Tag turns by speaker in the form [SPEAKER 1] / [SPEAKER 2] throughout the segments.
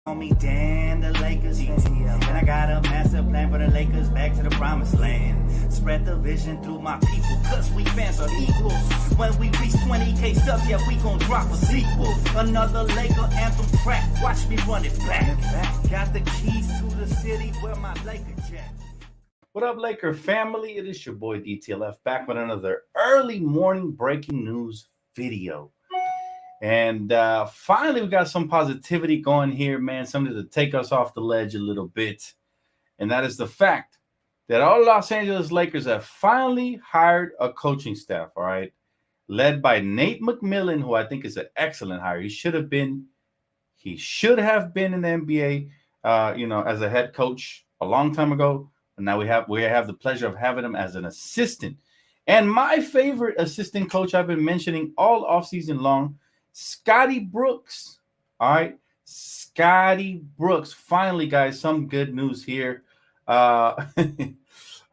[SPEAKER 1] On me, damn, the Lakers fan. And I got a master plan for the Lakers back to the promised land. Spread the vision through my people, cause we fans are equal. When we reach 20K subs, yeah, we gon' drop a sequel. Another Laker anthem track, watch me run it back. Got the keys to the city where my Laker jet.
[SPEAKER 2] What up, Laker family? It is your boy DTLF back with another early morning breaking news video. And finally, we got some positivity going here, man. Something to take us off the ledge a little bit. And that is the fact that all Los Angeles Lakers have finally hired a coaching staff, all right, led by Nate McMillan, who I think is an excellent hire. He should have been in the NBA, as a head coach a long time ago. And now we have the pleasure of having him as an assistant. And my favorite assistant coach I've been mentioning all offseason long, Scotty Brooks. All right. Scotty Brooks. Finally, guys, some good news here. I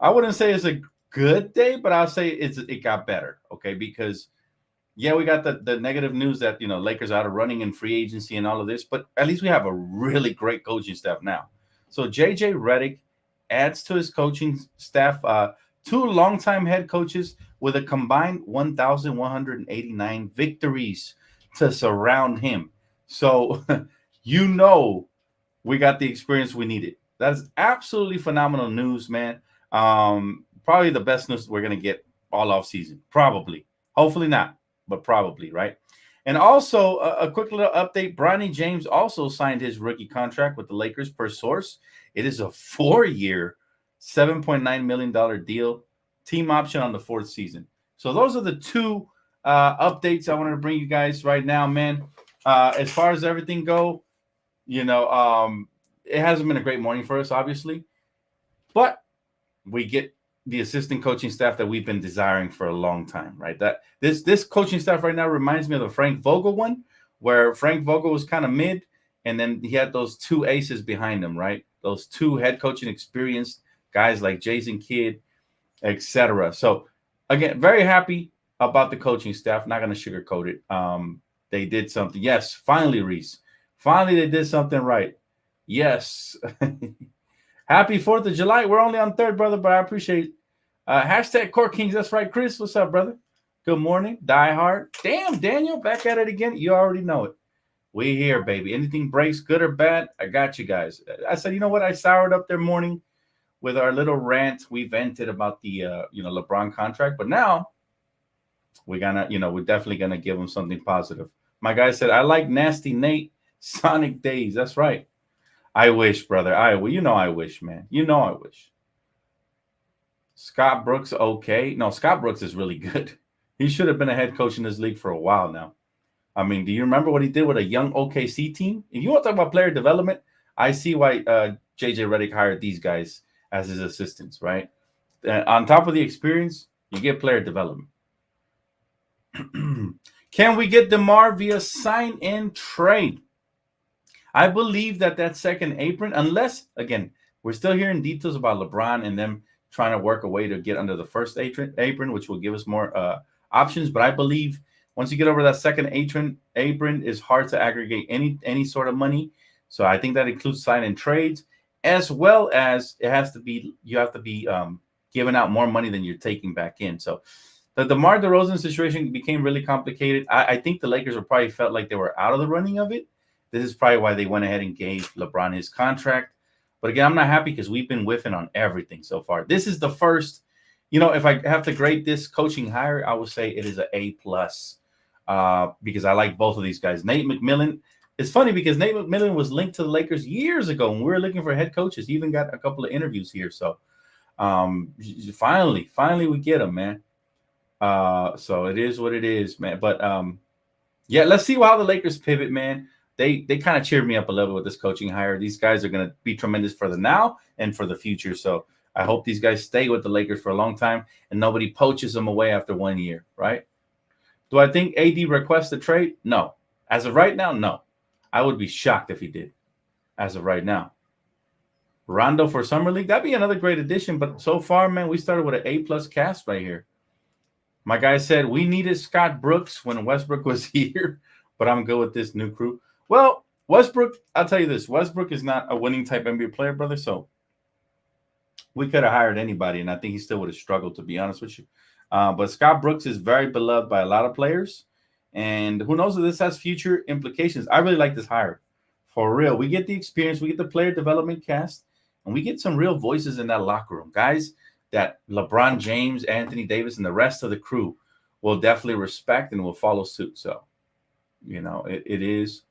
[SPEAKER 2] wouldn't say it's a good day, but I'll say it got better. Okay. Because, yeah, we got the negative news that, Lakers out of running in free agency and all of this, but at least we have a really great coaching staff now. So JJ Redick adds to his coaching staff two longtime head coaches with a combined 1,189 victories to surround him. So, we got the experience we needed. That's absolutely phenomenal news, man. Probably the best news we're going to get all off season. Probably. Hopefully not, but probably, right? And also, a quick little update. Bronny James also signed his rookie contract with the Lakers per source. It is a 4-year, $7.9 million deal, team option on the 4th season. So those are the two updates I wanted to bring you guys right now, man. As far as everything go, it hasn't been a great morning for us, obviously, but we get the assistant coaching staff that we've been desiring for a long time, right? That this coaching staff right now reminds me of the Frank Vogel one, where Frank Vogel was kind of mid, and then he had those two aces behind him, right? Those two head coaching experienced guys like Jason Kidd, etc. So, again, very happy about the coaching staff. Not going to sugarcoat it. They did something. Yes, finally, Reese. Finally, they did something right. Yes. Happy 4th of July. We're only on 3rd, brother, but I appreciate it. Hashtag Court Kings. That's right, Chris. What's up, brother? Good morning. Die Hard. Damn, Daniel, back at it again. You already know it. We here, baby. Anything breaks, good or bad, I got you guys. I said, you know what? I soured up their morning with our little rant. We vented about the, LeBron contract. But now we're definitely going to give him something positive. My guy said, I like Nasty Nate, Sonic Days. That's right. I wish, brother. I wish, man. I wish. Scott Brooks, okay. No, Scott Brooks is really good. He should have been a head coach in this league for a while now. I mean, do you remember what he did with a young OKC team? If you want to talk about player development, I see why JJ Redick hired these guys as his assistants, right? On top of the experience, you get player development. Can we get DeMar via sign-in trade? I believe that second apron, unless, again, we're still hearing details about LeBron and them trying to work a way to get under the first apron, which will give us more options. But I believe once you get over that second apron is hard to aggregate any sort of money. So I think that includes sign-in trades, as well as you have to be giving out more money than you're taking back in. So the DeMar DeRozan situation became really complicated. I think the Lakers probably felt like they were out of the running of it. This is probably why they went ahead and gave LeBron his contract. But again, I'm not happy because we've been whiffing on everything so far. This is the first, if I have to grade this coaching hire, I would say it is an A+. Because I like both of these guys. Nate McMillan. It's funny because Nate McMillan was linked to the Lakers years ago when we were looking for head coaches. He even got a couple of interviews here. So finally we get him, man. So it is what it is, man. But let's see how the Lakers pivot, man. They kind of cheered me up a little with this coaching hire. These guys are going to be tremendous for the now and for the future. So I hope these guys stay with the Lakers for a long time and nobody poaches them away after 1 year, right? Do I think AD requests a trade? No. As of right now, no. I would be shocked if he did. As of right now. Rondo for Summer League, that'd be another great addition. But so far, man, we started with an A+ cast right here. My guy said we needed Scott Brooks when Westbrook was here, but I'm good with this new crew. Well, Westbrook, I'll tell you this: Westbrook is not a winning type NBA player, brother. So we could have hired anybody, and I think he still would have struggled, to be honest with you. But Scott Brooks is very beloved by a lot of players, and who knows if this has future implications. I really like this hire, for real. We get the experience, we get the player development cast, and we get some real voices in that locker room, guys that LeBron James, Anthony Davis, and the rest of the crew will definitely respect and will follow suit. So, it is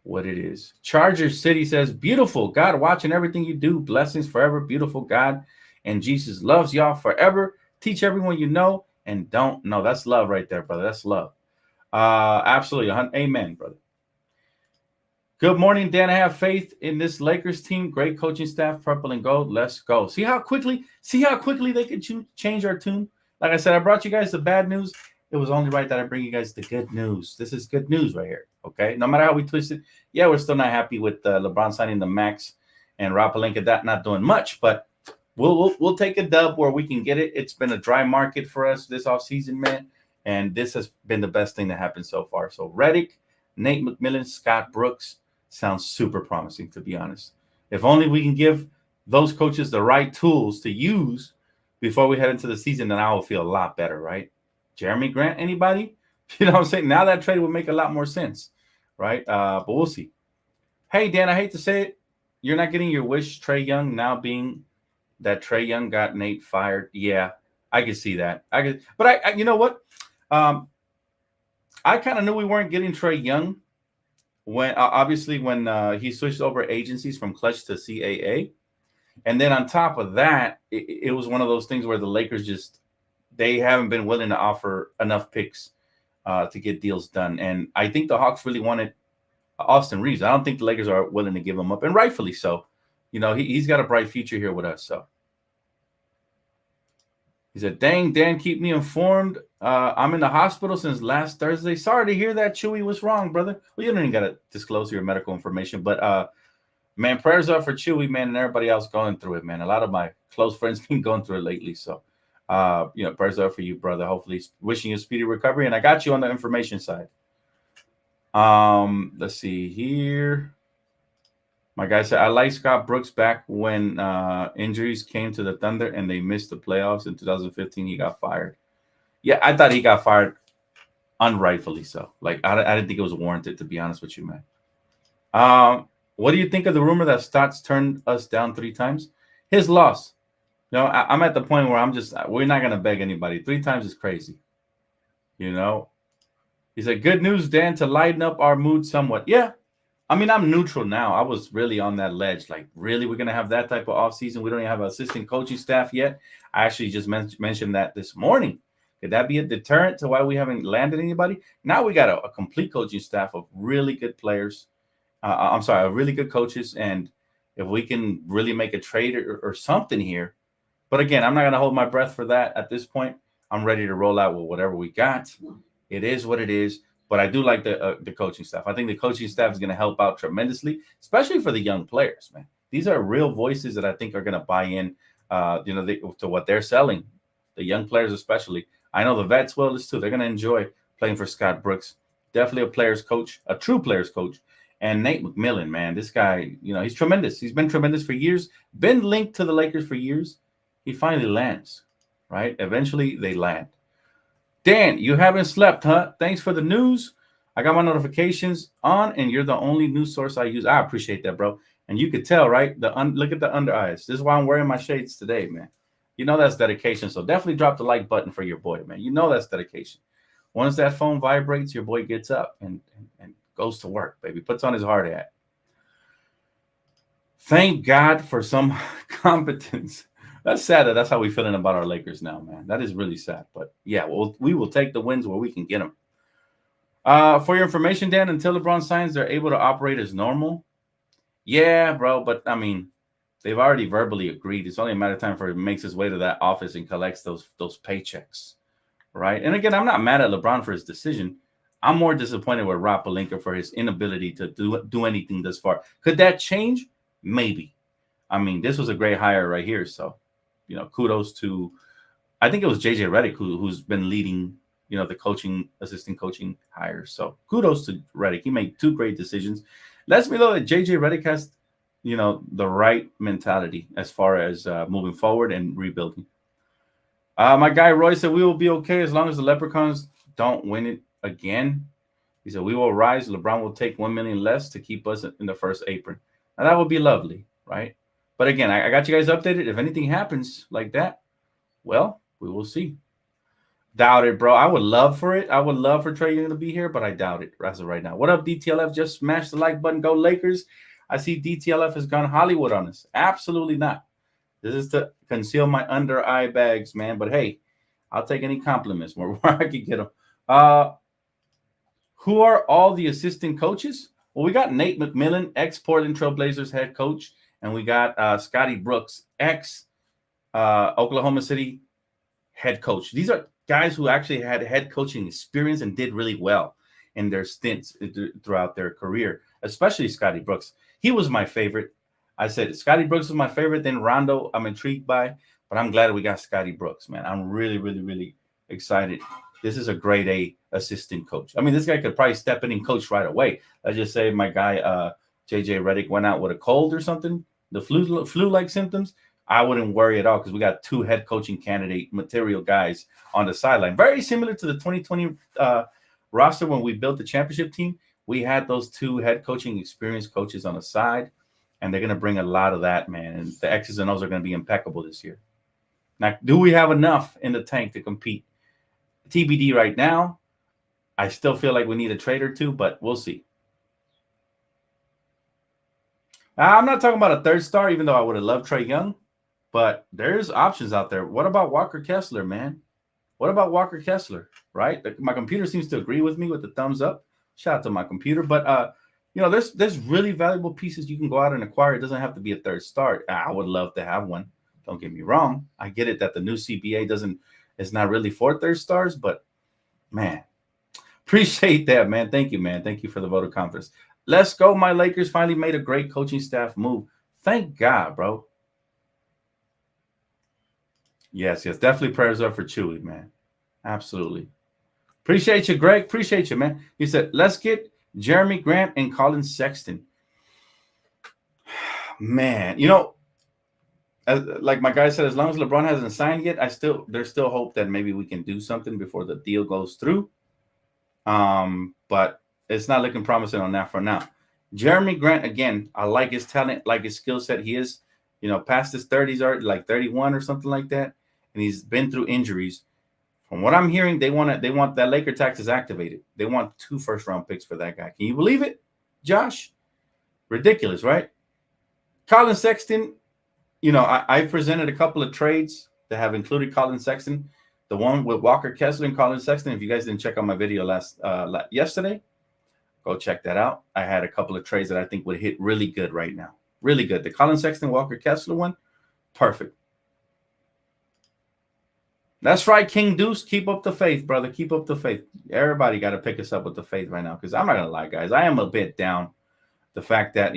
[SPEAKER 2] what it is. Charger City says, beautiful. God watching everything you do. Blessings forever. Beautiful God. And Jesus loves y'all forever. Teach everyone you know and don't know. That's love right there, brother. That's love. Absolutely. Amen, brother. Good morning, Dan. I have faith in this Lakers team. Great coaching staff, purple and gold. Let's go. See how quickly they could change our tune. Like I said, I brought you guys the bad news. It was only right that I bring you guys the good news. This is good news right here. Okay. No matter how we twist it. Yeah, we're still not happy with LeBron signing the max and Rob Pelinka that not doing much, but we'll take a dub where we can get it. It's been a dry market for us this offseason, man. And this has been the best thing that happened so far. So Redick, Nate McMillan, Scott Brooks sounds super promising, to be honest. If only we can give those coaches the right tools to use before we head into the season, then I will feel a lot better, right? Jeremy Grant, anybody? You know what I'm saying? Now that trade would make a lot more sense, right? But we'll see. Hey, Dan, I hate to say it. You're not getting your wish, Trae Young, now being that Trae Young got Nate fired. Yeah, I can see that. But I you know what? I kind of knew we weren't getting Trae Young when obviously when he switched over agencies from Clutch to CAA. And then on top of that, it was one of those things where the Lakers they haven't been willing to offer enough picks to get deals done. And I think the Hawks really wanted Austin Reeves. I don't think the Lakers are willing to give him up, and rightfully so. He's got a bright future here with us. So he said, dang, Dan, keep me informed. I'm in the hospital since last Thursday. Sorry to hear that Chewy was wrong, brother. Well, you don't even got to disclose your medical information. But, man, prayers up for Chewy, man, and everybody else going through it, man. A lot of my close friends been going through it lately. So, prayers up for you, brother. Hopefully wishing you a speedy recovery. And I got you on the information side. Let's see here. My guy said, I like Scott Brooks back when injuries came to the Thunder and they missed the playoffs in 2015. He got fired. Yeah, I thought he got fired unrightfully so. Like, I didn't think it was warranted, to be honest with you, man. What do you think of the rumor that Stotts turned us down 3 times? His loss. I'm at the point where we're not going to beg anybody. 3 times is crazy. He said, good news, Dan, to lighten up our mood somewhat. Yeah. I mean, I'm neutral now. I was really on that ledge. Like, really, we're going to have that type of offseason? We don't even have an assistant coaching staff yet. I actually just mentioned that this morning. Could that be a deterrent to why we haven't landed anybody? Now we got a complete coaching staff of really good players. Really good coaches. And if we can really make a trade or something here. But again, I'm not going to hold my breath for that at this point. I'm ready to roll out with whatever we got. It is what it is. But I do like the coaching staff. I think the coaching staff is going to help out tremendously, especially for the young players, man. These are real voices that I think are going to buy in, to what they're selling. The young players especially. I know the vets will too. They're going to enjoy playing for Scott Brooks. Definitely a players coach, a true players coach. And Nate McMillan, man, this guy, he's tremendous. He's been tremendous for years. Been linked to the Lakers for years. He finally lands, right? Eventually they land. Dan, you haven't slept, huh? Thanks for the news. I got my notifications on, and you're the only news source I use. I appreciate that, bro. And you could tell, right? Look at the under eyes. This is why I'm wearing my shades today, man. That's dedication. So definitely drop the like button for your boy, man. That's dedication. Once that phone vibrates, your boy gets up and goes to work, baby. Puts on his hard hat. Thank God for some competence. That's sad that's how we're feeling about our Lakers now, man. That is really sad. But, yeah, we will take the wins where we can get them. For your information, Dan, until LeBron signs, they're able to operate as normal. Yeah, bro, but, I mean, they've already verbally agreed. It's only a matter of time before he makes his way to that office and collects those paychecks, right? And, again, I'm not mad at LeBron for his decision. I'm more disappointed with Rob Pelinka for his inability to do anything this far. Could that change? Maybe. I mean, this was a great hire right here, so. Kudos to, I think it was JJ Redick who's been leading, the assistant coaching hires. So kudos to Redick. He made 2 great decisions. Lets me know that JJ Redick has, the right mentality as far as moving forward and rebuilding. My guy Roy said we will be okay as long as the Leprechauns don't win it again. He said we will rise. LeBron will take 1 million less to keep us in the first apron. Now that would be lovely, right? But again, I got you guys updated. If anything happens like that, well, we will see. Doubt it, bro. I would love for it. I would love for Trae Young to be here, but I doubt it as of right now. What up, DTLF? Just smash the like button. Go Lakers. I see DTLF has gone Hollywood on us. Absolutely not. This is to conceal my under eye bags, man. But hey, I'll take any compliments where I can get them. Who are all the assistant coaches? Well, we got Nate McMillan, ex-Portland Trailblazers head coach, and we got Scotty Brooks, ex-Oklahoma City head coach. These are guys who actually had head coaching experience and did really well in their stints throughout their career, especially Scotty Brooks. He was my favorite. I said Scotty Brooks was my favorite. Then Rondo, I'm intrigued by, but I'm glad we got Scotty Brooks, man. I'm really, really, really excited. This is a grade A assistant coach. I mean, this guy could probably step in and coach right away. Let's just say my guy JJ Redick went out with a cold or something, the flu-like symptoms. I wouldn't worry at all because we got 2 head coaching candidate material guys on the sideline. Very similar to the 2020 roster when we built the championship team. We had those 2 head coaching experienced coaches on the side, and they're going to bring a lot of that, man. And the X's and O's are going to be impeccable this year. Now, do we have enough in the tank to compete? TBD right now. I still feel like we need a trade or 2, but we'll see. I'm not talking about a 3rd star, even though I would have loved Trae Young, but there's options out there. What about Walker Kessler, man? What about Walker Kessler, right? My computer seems to agree with me with the thumbs up. Shout out to my computer. But, there's really valuable pieces you can go out and acquire. It doesn't have to be a 3rd star. I would love to have one. Don't get me wrong. I get it that the new CBA it's not really for 3rd stars, but, man, appreciate that, man. Thank you, man. Thank you for the vote of confidence. Let's go. My Lakers finally made a great coaching staff move. Thank God, bro. Yes. Definitely prayers up for Chewy, man. Absolutely. Appreciate you, Greg. Appreciate you, man. He said, let's get Jeremy Grant and Colin Sexton. Man, like my guy said, as long as LeBron hasn't signed yet, there's still hope that maybe we can do something before the deal goes through. But it's not looking promising on that for now. Jeremy Grant, again, I like his talent, like his skill set. He is, past his 30s, or like 31 or something like that, and he's been through injuries. From what I'm hearing, they want that Laker taxes activated. They want 2 first-round picks for that guy. Can you believe it, Josh? Ridiculous, right? Colin Sexton, I presented a couple of trades that have included Colin Sexton. The one with Walker Kessler and Colin Sexton. If you guys didn't check out my video yesterday, go check that out. I had a couple of trades that I think would hit really good right now. Really good. The Colin Sexton, Walker Kessler one, perfect. That's right, King Deuce. Keep up the faith, brother. Keep up the faith. Everybody got to pick us up with the faith right now, because I'm not going to lie, guys. I am a bit down the fact that,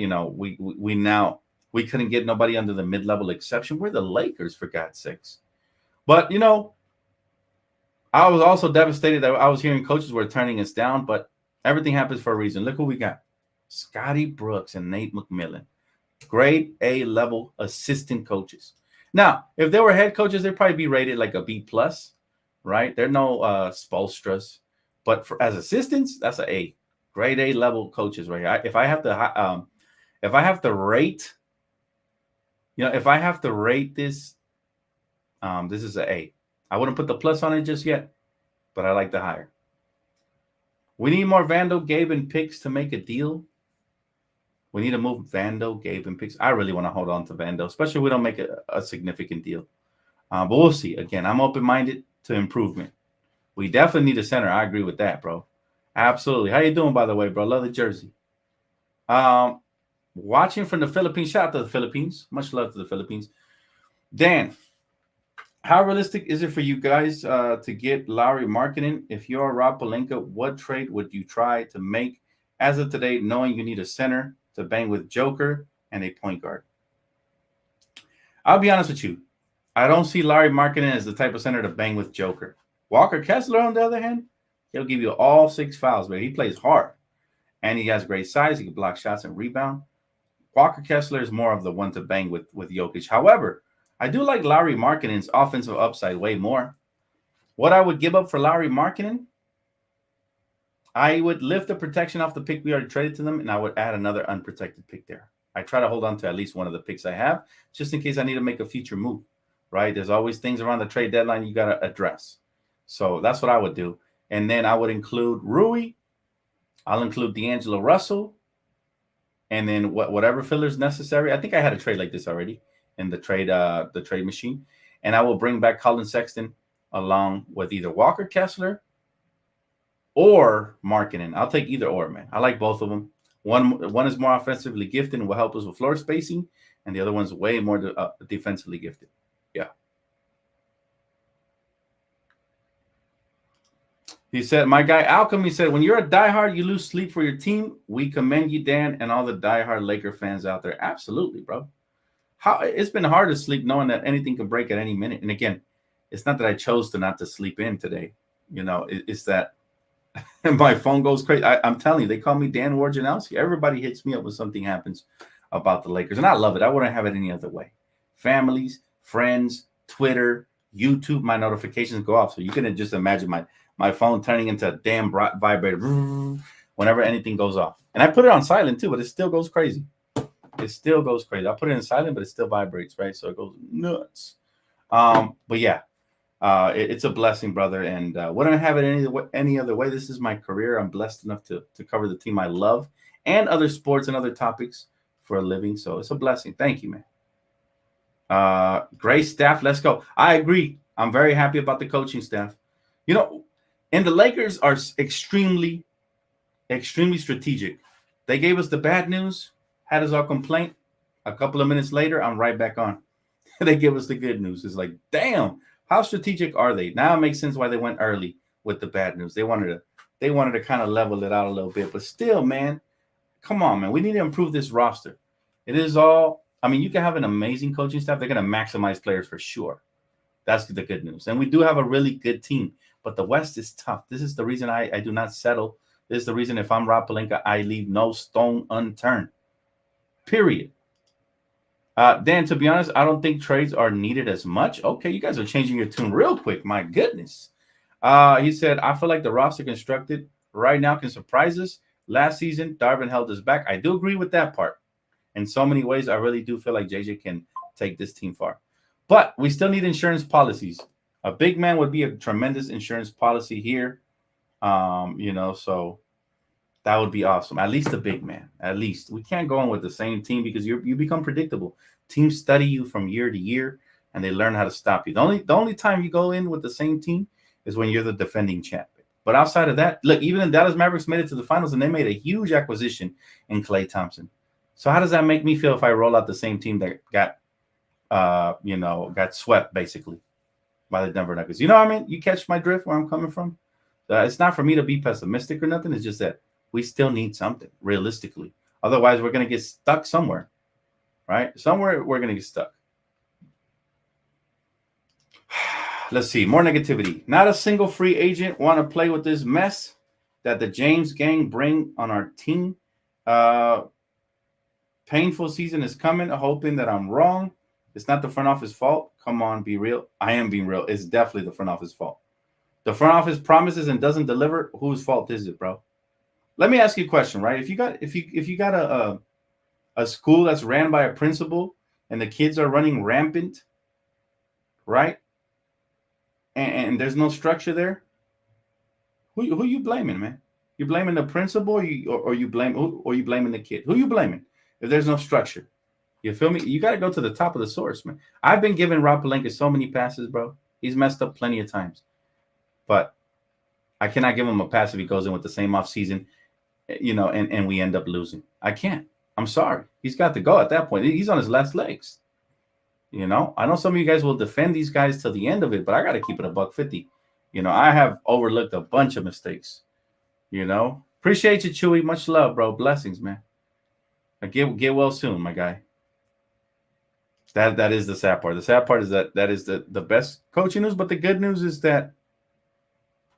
[SPEAKER 2] we couldn't get nobody under the mid-level exception. We're the Lakers, for God's sakes. But, I was also devastated that I was hearing coaches were turning us down, but everything happens for a reason. Look who we got. Scotty Brooks and Nate McMillan. Grade A level assistant coaches. Now, if they were head coaches, they'd probably be rated like a B+, right? They're no Spoelstras. But as assistants, that's an A. Grade A level coaches right here. If I have to rate this, this is an A. I wouldn't put the plus on it just yet, but I like the hire. We need more Vando, Gabe, and picks to make a deal. We need to move Vando, Gabe, and picks. I really want to hold on to Vando, especially if we don't make a significant deal. But we'll see. Again, I'm open-minded to improvement. We definitely need a center. I agree with that, bro. Absolutely. How you doing, by the way, bro? Love the jersey. Watching from the Philippines. Shout out to the Philippines. Much love to the Philippines. Dan, how realistic is it for you guys to get Lauri Markkanen? If you're Rob Pelinka, what trade would you try to make as of today, knowing you need a center to bang with Joker and a point guard? I'll be honest with you. I don't see Lauri Markkanen as the type of center to bang with Joker. Walker Kessler, on the other hand, he'll give you all 6 fouls, but he plays hard. and he has great size. He can block shots and rebound. Walker Kessler is more of the one to bang with Jokic. However, I do like Lauri Markkanen's offensive upside way more. What I would give up for Lauri Markkanen, I would lift the protection off the pick we already traded to them, and I would add another unprotected pick there. I try to hold on to at least one of the picks I have, just in case I need to make a future move, right? There's always things around the trade deadline you got to address. So that's what I would do. And then I would include Rui. I'll include D'Angelo Russell. And then whatever fillers necessary. I think I had a trade like this already in the trade machine. And I will bring back Colin Sexton along with either Walker Kessler or Markkanen. I'll take either or, man. I like both of them. One is more offensively gifted and will help us with floor spacing, and the other one's way more defensively gifted. Yeah. He said, my guy Alchemy said, when you're a diehard, you lose sleep for your team. We commend you, Dan, and all the diehard Laker fans out there. Absolutely, bro. It's been hard to sleep knowing that anything can break at any minute. And again, it's not that I chose not to sleep in today. You know, it's that my phone goes crazy. I'm telling you, they call me Dan Wojnarowski. Everybody hits me up when something happens about the Lakers. And I love it. I wouldn't have it any other way. Families, friends, Twitter, YouTube, my notifications go off. So you can just imagine my phone turning into a damn vibrator whenever anything goes off. And I put it on silent too, but it still goes crazy. It still goes crazy. I put it in silent, but it still vibrates, right? So it goes nuts. But yeah, it's a blessing, brother. And wouldn't have it any other way. This is my career. I'm blessed enough to cover the team I love and other sports and other topics for a living. So it's a blessing. Thank you, man. Great staff. Let's go. I agree. I'm very happy about the coaching staff. You know, and the Lakers are extremely, extremely strategic. They gave us the bad news, had us all complaint. A couple of minutes later, I'm right back on. They give us the good news. It's like, damn, how strategic are they? Now it makes sense why they went early with the bad news. They wanted to kind of level it out a little bit. But still, man, come on, man. We need to improve this roster. It is all, I mean, you can have an amazing coaching staff. They're going to maximize players for sure. That's the good news. And we do have a really good team. But the West is tough. This is the reason I do not settle. This is the reason if I'm Rob Pelinka, I leave no stone unturned. Period. Dan, to be honest, I don't think trades are needed as much. Okay, you guys are changing your tune real quick. My goodness. He said, I feel like the roster constructed right now can surprise us. Last season, Darvin held us back. I do agree with that part. In so many ways, I really do feel like JJ can take this team far. But we still need insurance policies. A big man would be a tremendous insurance policy here. So that would be awesome. At least a big man. At least. We can't go on with the same team because you become predictable. Teams study you from year to year, and they learn how to stop you. The only time you go in with the same team is when you're the defending champion. But outside of that, look, even the Dallas Mavericks made it to the finals, and they made a huge acquisition in Klay Thompson. So how does that make me feel if I roll out the same team that got swept, basically, by the Denver Nuggets? You know what I mean? You catch my drift where I'm coming from? It's not for me to be pessimistic or nothing. It's just that we still need something, realistically. Otherwise, we're going to get stuck somewhere, right? Somewhere we're going to get stuck. Let's see. More negativity. Not a single free agent want to play with this mess that the James gang bring on our team. Painful season is coming, hoping that I'm wrong. It's not the front office fault. Come on, be real. I am being real. It's definitely the front office fault. The front office promises and doesn't deliver. Whose fault is it, bro? Let me ask you a question, right? If you got a school that's ran by a principal and the kids are running rampant, right? And there's no structure there, who you blaming, man? You blaming the principal or you blaming the kid? Who you blaming if there's no structure? You feel me? You got to go to the top of the source, man. I've been giving Rob Pelinka so many passes, bro. He's messed up plenty of times. But I cannot give him a pass if he goes in with the same offseason, and we end up losing. I can't. I'm sorry. He's got to go at that point. He's on his last legs. I know some of you guys will defend these guys till the end of it, but I got to keep it $150. I have overlooked a bunch of mistakes. Appreciate you, Chewy. Much love, bro. Blessings, man. Get well soon, my guy. That is the sad part. The sad part is that is the best coaching news, but the good news is that,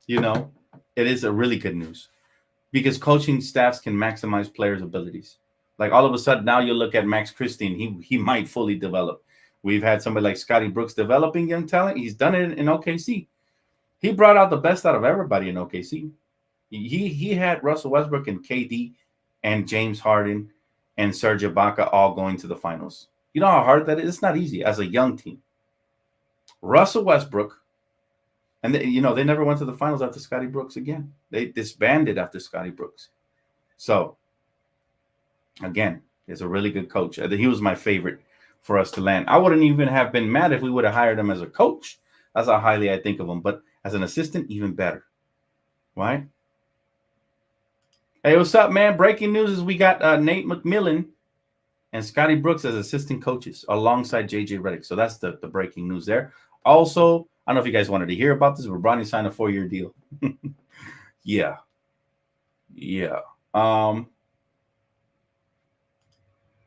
[SPEAKER 2] it is a really good news. because coaching staffs can maximize players' abilities. Like all of a sudden now you look at Max Christine, he might fully develop. We've had somebody like Scotty Brooks developing young talent. He's done it in OKC. He brought out the best out of everybody in OKC. He had Russell Westbrook and KD and James Harden and Serge Ibaka all going to the finals. You know how hard that is? It's not easy as a young team. Russell Westbrook, and they never went to the finals after Scotty Brooks again. They disbanded after Scotty Brooks. So, again, he's a really good coach. He was my favorite for us to land. I wouldn't even have been mad if we would have hired him as a coach. That's how highly I think of him. But as an assistant, even better. Right? Hey, what's up, man? Breaking news is we got Nate McMillan and Scotty Brooks as assistant coaches alongside JJ Redick. So that's the breaking news there. Also, I don't know if you guys wanted to hear about this, but Bronny signed a 4-year deal. Yeah.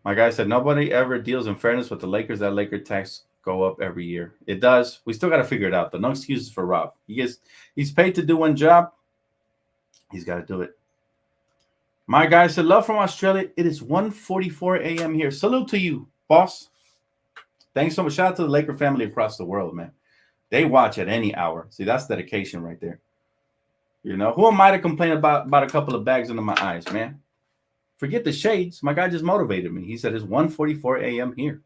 [SPEAKER 2] My guy said nobody ever deals in fairness with the Lakers. That Laker tax go up every year. It does. We still got to figure it out, though. No excuses for Rob. He's paid to do one job. He's got to do it. My guy said, love from Australia. It is 1:44 a.m. here. Salute to you, boss. Thanks so much. Shout out to the Laker family across the world, man. They watch at any hour. See, that's dedication right there. Who am I to complain about a couple of bags under my eyes, man? Forget the shades. My guy just motivated me. He said it's 1:44 a.m. here.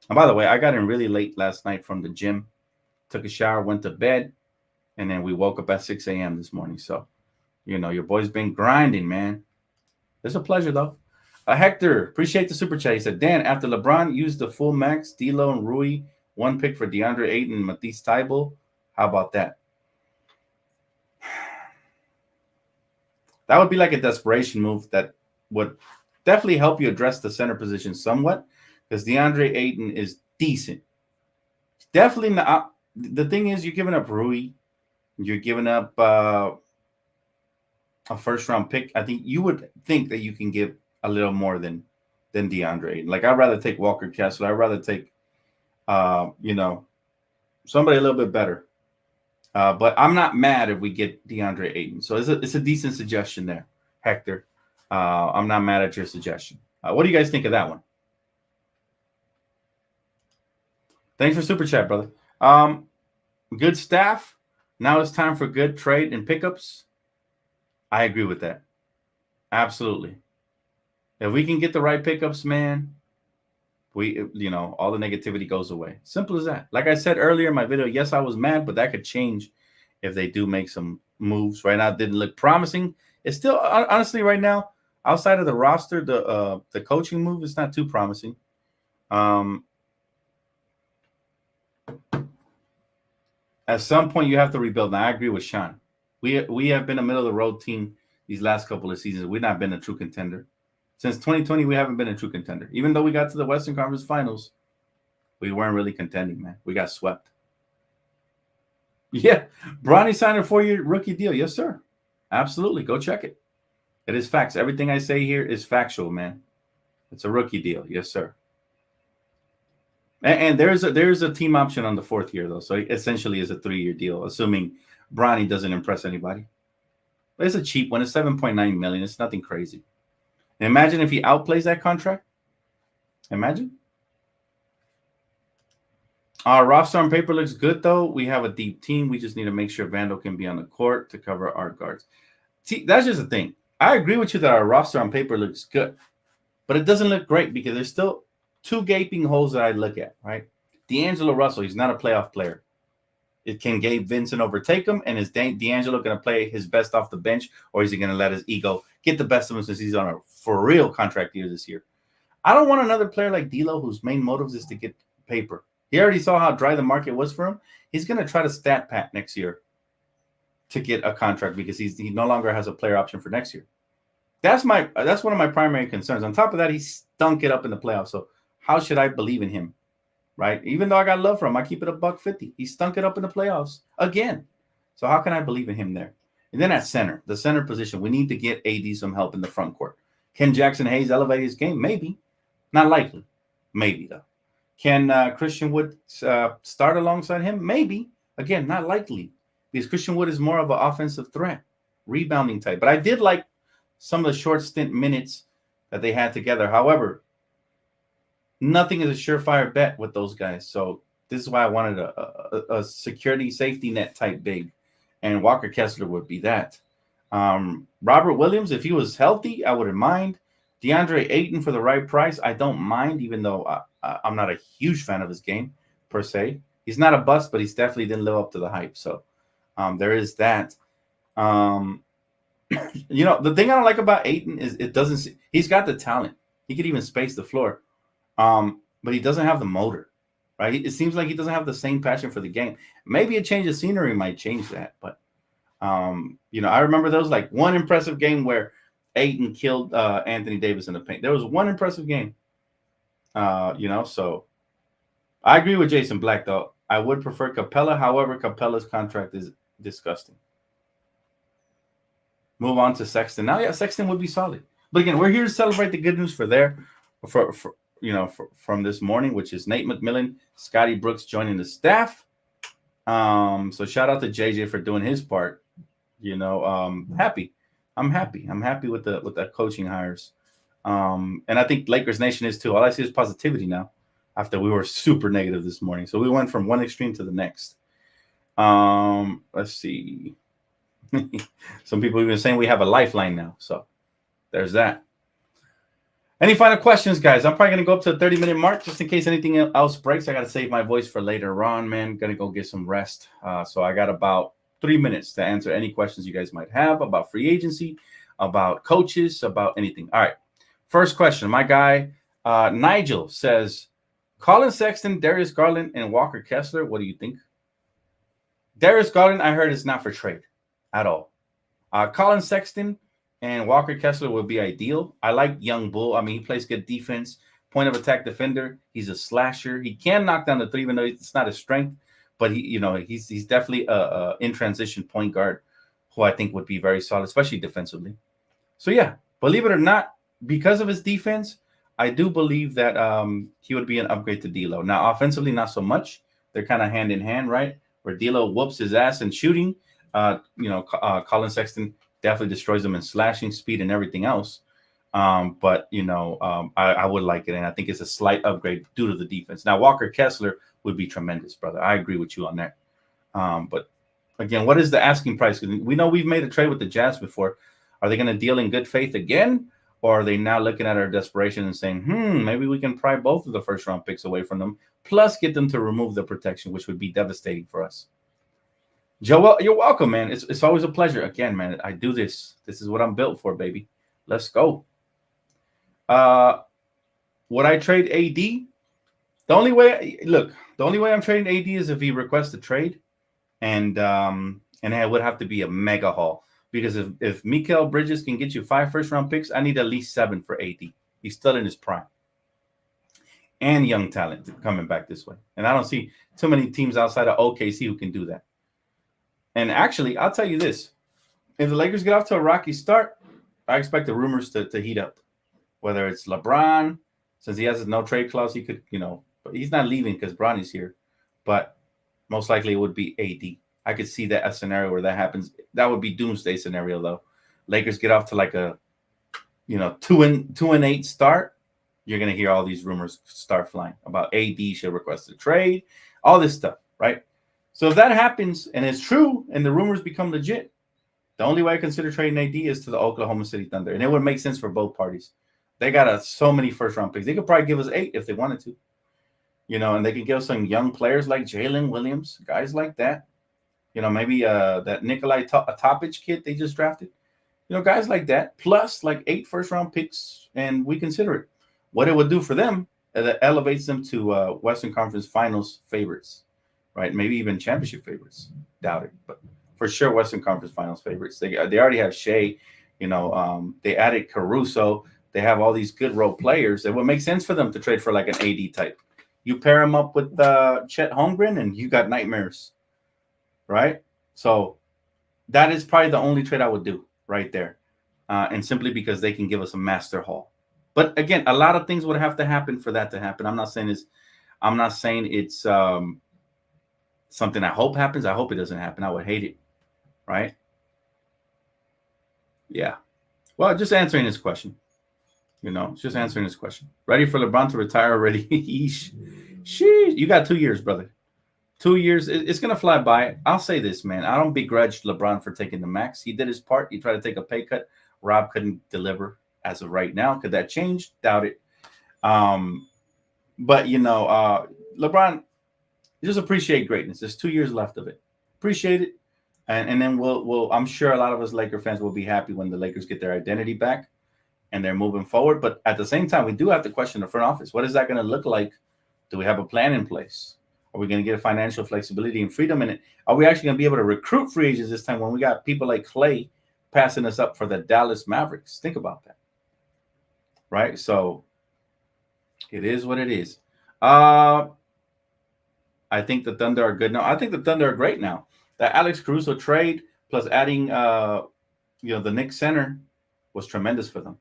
[SPEAKER 2] And by the way, I got in really late last night from the gym, took a shower, went to bed, and then we woke up at 6 a.m. this morning. So, your boy's been grinding, man. It's a pleasure, though. Hector, appreciate the super chat. He said, Dan, after LeBron used the full max, D'Lo and Rui, one pick for DeAndre Ayton and Matisse Thybulle, how about that? That would be like a desperation move that would definitely help you address the center position somewhat, because DeAndre Ayton is decent. Definitely not. The thing is, you're giving up Rui. You're giving up a first-round pick. I think you would think that you can give a little more than DeAndre Ayton. Like, I'd rather take Walker Kessler. I'd rather take, somebody a little bit better. But I'm not mad if we get DeAndre Ayton. So it's a decent suggestion there, Hector. I'm not mad at your suggestion. What do you guys think of that one? Thanks for super chat, brother. Good staff. Now it's time for good trade and pickups. I agree with that. Absolutely. If we can get the right pickups, man, all the negativity goes away. Simple as that. Like I said earlier in my video, yes, I was mad, but that could change if they do make some moves. Right now, it didn't look promising. It's still, honestly, right now, outside of the roster, the coaching move is not too promising. At some point, you have to rebuild. Now, I agree with Sean. We have been a middle-of-the-road team these last couple of seasons. We've not been a true contender. Since 2020, we haven't been a true contender. Even though we got to the Western Conference Finals, we weren't really contending, man. We got swept. Yeah, Bronny signed a 4-year rookie deal. Yes, sir. Absolutely. Go check it. It is facts. Everything I say here is factual, man. It's a rookie deal. Yes, sir. And there's a team option on the 4th year, though. So essentially it's a 3-year deal, assuming Bronny doesn't impress anybody. But it's a cheap one. It's $7.9 million. It's nothing crazy. And imagine if he outplays that contract. Imagine. Our roster on paper looks good, though. We have a deep team. We just need to make sure Vandal can be on the court to cover our guards. See, that's just the thing. I agree with you that our roster on paper looks good, but it doesn't look great because there's still 2 gaping holes that I look at, right? D'Angelo Russell, he's not a playoff player. Can Gabe Vincent overtake him? And is D'Angelo going to play his best off the bench, or is he going to let his ego get the best of him since he's on a for real contract year this year? I don't want another player like D'Lo whose main motives is to get paper. He already saw how dry the market was for him. He's going to try to stat pat next year to get a contract because he no longer has a player option for next year. That's one of my primary concerns. On top of that, he stunk it up in the playoffs. So how should I believe in him? Right? Even though I got love for him, I keep it $150. He stunk it up in the playoffs again. So how can I believe in him there? And then at center, the center position, we need to get AD some help in the front court. Can Jackson Hayes elevate his game? Maybe. Not likely. Maybe, though. Can Christian Wood start alongside him? Maybe. Again, not likely. Because Christian Wood is more of an offensive threat, rebounding type. But I did like some of the short stint minutes that they had together. However, nothing is a surefire bet with those guys. So this is why I wanted a security safety net type big, and Walker Kessler would be that. Robert Williams, if he was healthy, I wouldn't mind. DeAndre Ayton for the right price, I don't mind, even though I'm not a huge fan of his game per se. He's not a bust, but he's definitely didn't live up to the hype. So there is that. The thing I don't like about Ayton is he's got the talent. He could even space the floor. But he doesn't have the motor, right? It seems like he doesn't have the same passion for the game. Maybe a change of scenery might change that. But, I remember there was like one impressive game where Ayton killed Anthony Davis in the paint. There was one impressive game, so I agree with Jason Black, though. I would prefer Capella. However, Capella's contract is disgusting. Move on to Sexton. Now, yeah, Sexton would be solid. But again, we're here to celebrate the good news from this morning, which is Nate McMillan, Scotty Brooks joining the staff. So shout out to JJ for doing his part. Happy. I'm happy with the coaching hires. And I think Lakers Nation is too. All I see is positivity now after we were super negative this morning. So we went from one extreme to the next. Let's see. Some people even saying we have a lifeline now. So there's that. Any final questions, guys? I'm probably going to go up to the 30-minute mark just in case anything else breaks. I got to save my voice for later on, man. Going to go get some rest. So I got about 3 minutes to answer any questions you guys might have about free agency, about coaches, about anything. All right. First question. My guy, Nigel, says, Colin Sexton, Darius Garland, and Walker Kessler. What do you think? Darius Garland, I heard, is not for trade at all. Colin Sexton and Walker Kessler would be ideal. I like young bull. I mean, he plays good defense, point of attack defender. He's a slasher. He can knock down the three, even though it's not his strength. But he's definitely a in transition point guard who I think would be very solid, especially defensively. So yeah, believe it or not, because of his defense, I do believe that he would be an upgrade to D'Lo. Now, offensively, not so much. They're kind of hand in hand, right? Where D'Lo whoops his ass in shooting, Colin Sexton definitely destroys them in slashing, speed, and everything else. I would like it, and I think it's a slight upgrade due to the defense. Now, Walker Kessler would be tremendous, brother. I agree with you on that. But again, what is the asking price? We know we've made a trade with the Jazz before. Are they going to deal in good faith again? Or are they now looking at our desperation and saying, maybe we can pry both of the first-round picks away from them, plus get them to remove the protection, which would be devastating for us. Joel, you're welcome, man. It's always a pleasure. Again, man, I do this. This is what I'm built for, baby. Let's go. Would I trade AD? The only way I'm trading AD is if he requests a trade, and it would have to be a mega haul. Because if Mikal Bridges can get you 5 first-round picks, I need at least 7 for AD. He's still in his prime. And young talent coming back this way. And I don't see too many teams outside of OKC who can do that. And actually, I'll tell you this. If the Lakers get off to a rocky start, I expect the rumors to heat up. Whether it's LeBron, since he has a no-trade clause, he could, but he's not leaving because Bronny's here. But most likely it would be AD. I could see that a scenario where that happens. That would be doomsday scenario, though. Lakers get off to like a, 2-8 start. You're gonna hear all these rumors start flying about AD should request a trade, all this stuff, right? So if that happens and it's true, and the rumors become legit, the only way I consider trading AD is to the Oklahoma City Thunder, and it would make sense for both parties. They got so many first-round picks. They could probably give us 8 if they wanted to, and they could give us some young players like Jalen Williams, guys like that. Maybe that Nikolai Topic kid they just drafted. Guys like that, plus like 8 first-round picks, and we consider it. What it would do for them, it elevates them to Western Conference Finals favorites, right? Maybe even championship favorites. Doubt it, but for sure Western Conference Finals favorites. They already have Shea. They added Caruso. They have all these good role players. It would make sense for them to trade for like an AD type. You pair him up with Chet Holmgren, and you got nightmares. Right? So that is probably the only trade I would do right there. And simply because they can give us a master haul. But again, a lot of things would have to happen for that to happen. I'm not saying it's something I hope happens. I hope it doesn't happen. I would hate it. Right? Yeah. Well, just answering his question. Just answering his question. Ready for LeBron to retire already? Sheesh. You got 2 years, brother. 2 years. It's going to fly by. I'll say this, man. I don't begrudge LeBron for taking the max. He did his part. He tried to take a pay cut. Rob couldn't deliver as of right now. Could that change? Doubt it. But, LeBron, just appreciate greatness. There's 2 years left of it. Appreciate it. And then we'll I'm sure a lot of us Laker fans will be happy when the Lakers get their identity back and they're moving forward. But at the same time, we do have to question the front office. What is that going to look like? Do we have a plan in place? Are we going to get financial flexibility and freedom in it? Are we actually going to be able to recruit free agents this time when we got people like Clay passing us up for the Dallas Mavericks? Think about that. Right? So it is what it is. I think the Thunder are good now. I think the Thunder are great now. That Alex Caruso trade plus adding the Knicks center was tremendous for them.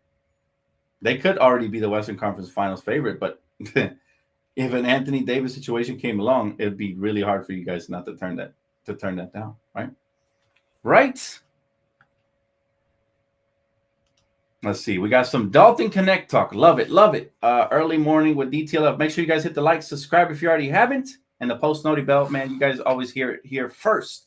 [SPEAKER 2] They could already be the Western Conference Finals favorite, but if an Anthony Davis situation came along, it'd be really hard for you guys not to turn that down, right? Right. Let's see. We got some Dalton Knecht talk. Love it. Love it. Early morning with DTLF. Make sure you guys hit the like, subscribe if you already haven't, and the post noti bell. Man, you guys always hear it here first.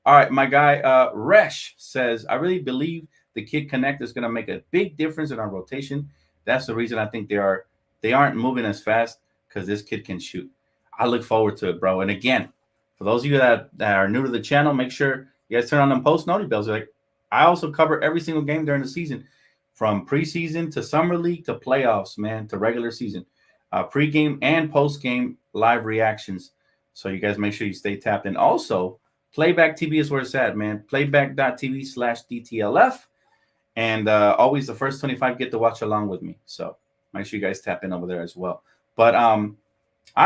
[SPEAKER 2] All right. My guy, Resh says, I really believe the kid Knecht is going to make a big difference in our rotation. That's the reason I think they aren't moving as fast, because this kid can shoot. I look forward to it, bro. And again, for those of you that are new to the channel, make sure you guys turn on them post noti bells. Like, I also cover every single game during the season, from preseason to summer league to playoffs, man, to regular season, pregame and postgame live reactions. So you guys make sure you stay tapped. And also, Playback TV is where it's at, man. Playback.tv/DTLF. And always the first 25 get to watch along with me. So make sure you guys tap in over there as well. But I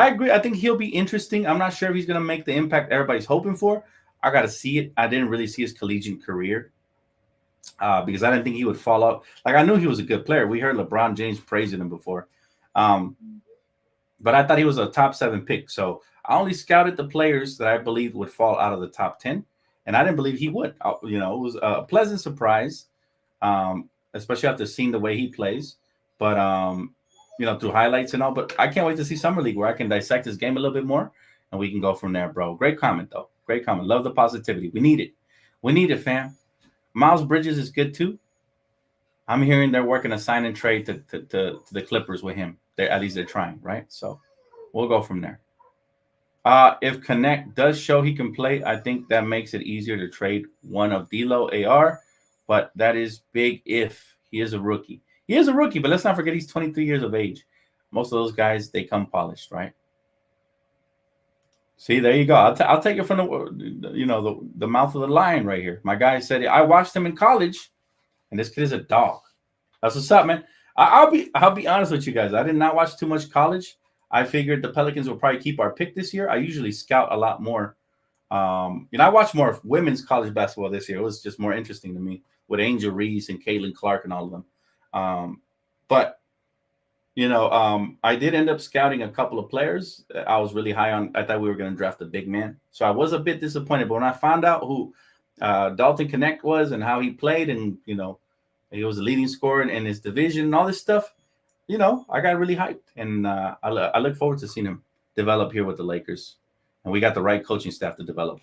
[SPEAKER 2] agree. I think he'll be interesting. I'm not sure if he's going to make the impact everybody's hoping for. I got to see it. I didn't really see his collegiate career because I didn't think he would fall out. Like, I knew he was a good player. We heard LeBron James praising him before. But I thought he was a top 7 pick. So I only scouted the players that I believed would fall out of the top 10. And I didn't believe he would. It was a pleasant surprise, especially after seeing the way he plays. But, through highlights and all. But I can't wait to see Summer League, where I can dissect his game a little bit more, and we can go from there, bro. Great comment, though. Great comment. Love the positivity. We need it. We need it, fam. Miles Bridges is good, too. I'm hearing they're working a sign and trade to the Clippers with him. At least they're trying, right? So we'll go from there. If Knecht does show he can play, I think that makes it easier to trade one of D'Lo, AR, but that is big if he is a rookie. He is a rookie, but let's not forget he's 23 years of age. Most of those guys, they come polished, right? See, there you go. I'll take it from the mouth of the lion right here. My guy said, I watched him in college, and this kid is a dog. That's what's up, man. I'll be honest with you guys. I did not watch too much college. I figured the Pelicans will probably keep our pick this year. I usually scout a lot more. I watched more of women's college basketball this year. It was just more interesting to me with Angel Reese and Caitlin Clark and all of them. But I did end up scouting a couple of players I was really high on. I thought we were going to draft a big man. So I was a bit disappointed. But when I found out who Dalton Knecht was and how he played, and, he was a leading scorer in his division and all this stuff, I got really hyped. And I look forward to seeing him develop here with the Lakers. And we got the right coaching staff to develop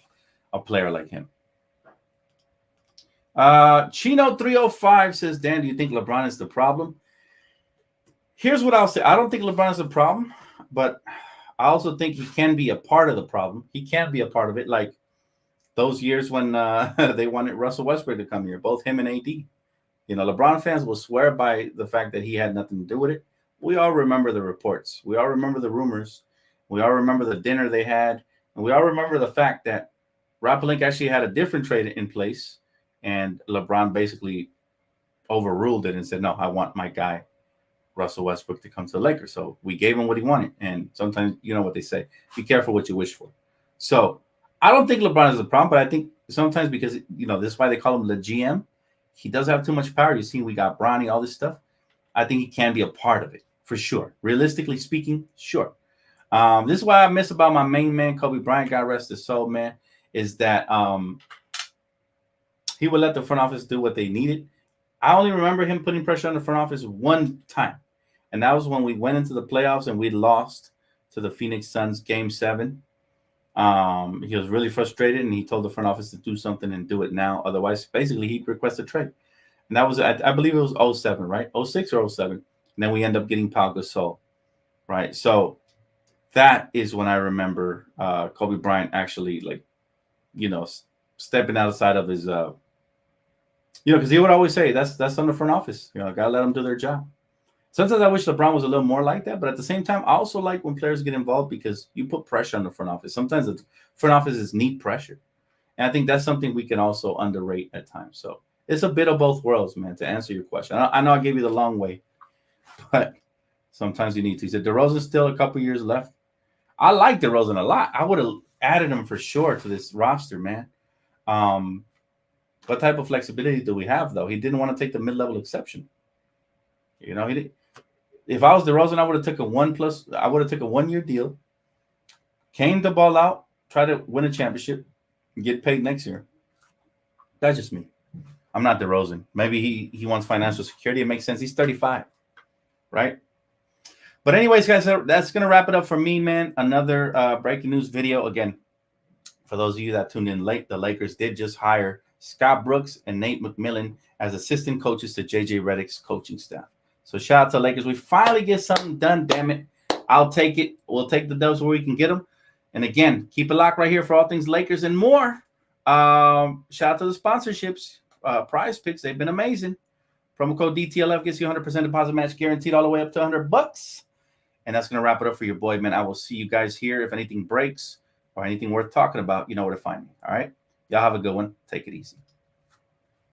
[SPEAKER 2] a player like him. Chino 305 says, Dan, do you think LeBron is the problem? Here's what I'll say. I don't think LeBron is the problem, but I also think he can be a part of the problem. He can be a part of it, like those years when they wanted Russell Westbrook to come here, both him and AD. LeBron fans will swear by the fact that he had nothing to do with it. We all remember the reports. We all remember the rumors. We all remember the dinner they had. And we all remember the fact that Rob Pelinka actually had a different trade in place, and LeBron basically overruled it and said, no, I want my guy, Russell Westbrook, to come to the Lakers. So we gave him what he wanted. And sometimes, you know what they say, be careful what you wish for. So I don't think LeBron is a problem, but I think sometimes because, this is why they call him the GM. He does have too much power. You see, we got Bronny, all this stuff. I think he can be a part of it, for sure. Realistically speaking, sure. This is what I miss about my main man, Kobe Bryant, God rest his soul, man, is that he would let the front office do what they needed. I only remember him putting pressure on the front office one time, and that was when we went into the playoffs and we lost to the Phoenix Suns Game 7. He was really frustrated, and he told the front office to do something and do it now. Otherwise, basically, he requested a trade. And that was, I believe it was 07, right? 06 or 07. And then we end up getting Pau Gasol, right? So that is when I remember Kobe Bryant actually, like, stepping outside of his, because he would always say, that's on the front office. Gotta let them do their job. Sometimes I wish LeBron was a little more like that, but at the same time, I also like when players get involved because you put pressure on the front office. Sometimes the front offices need pressure. And I think that's something we can also underrate at times. So it's a bit of both worlds, man, to answer your question. I know I gave you the long way, but sometimes you need to. He said, DeRozan's still a couple years left. I like DeRozan a lot. I would have added him for sure to this roster, man. What type of flexibility do we have, though? He didn't want to take the mid-level exception. He did. If I was DeRozan, I would have took a 1 year deal, came the ball out, try to win a championship, and get paid next year. That's just me. I'm not DeRozan. Maybe he wants financial security. It makes sense. He's 35, right? But anyways, guys, that's going to wrap it up for me, man. Another breaking news video. Again, for those of you that tuned in late, the Lakers did just hire Scott Brooks and Nate McMillan as assistant coaches to JJ Redick's coaching staff. So shout out to Lakers. We finally get something done, damn it. I'll take it. We'll take the dubs where we can get them. And again, keep it locked right here for all things Lakers and more. Shout out to the sponsorships, Prize Picks. They've been amazing. Promo code DTLF gets you 100% deposit match guaranteed all the way up to $100. And that's going to wrap it up for your boy, man. I will see you guys here. If anything breaks or anything worth talking about, you know where to find me. All right? Y'all have a good one. Take it easy.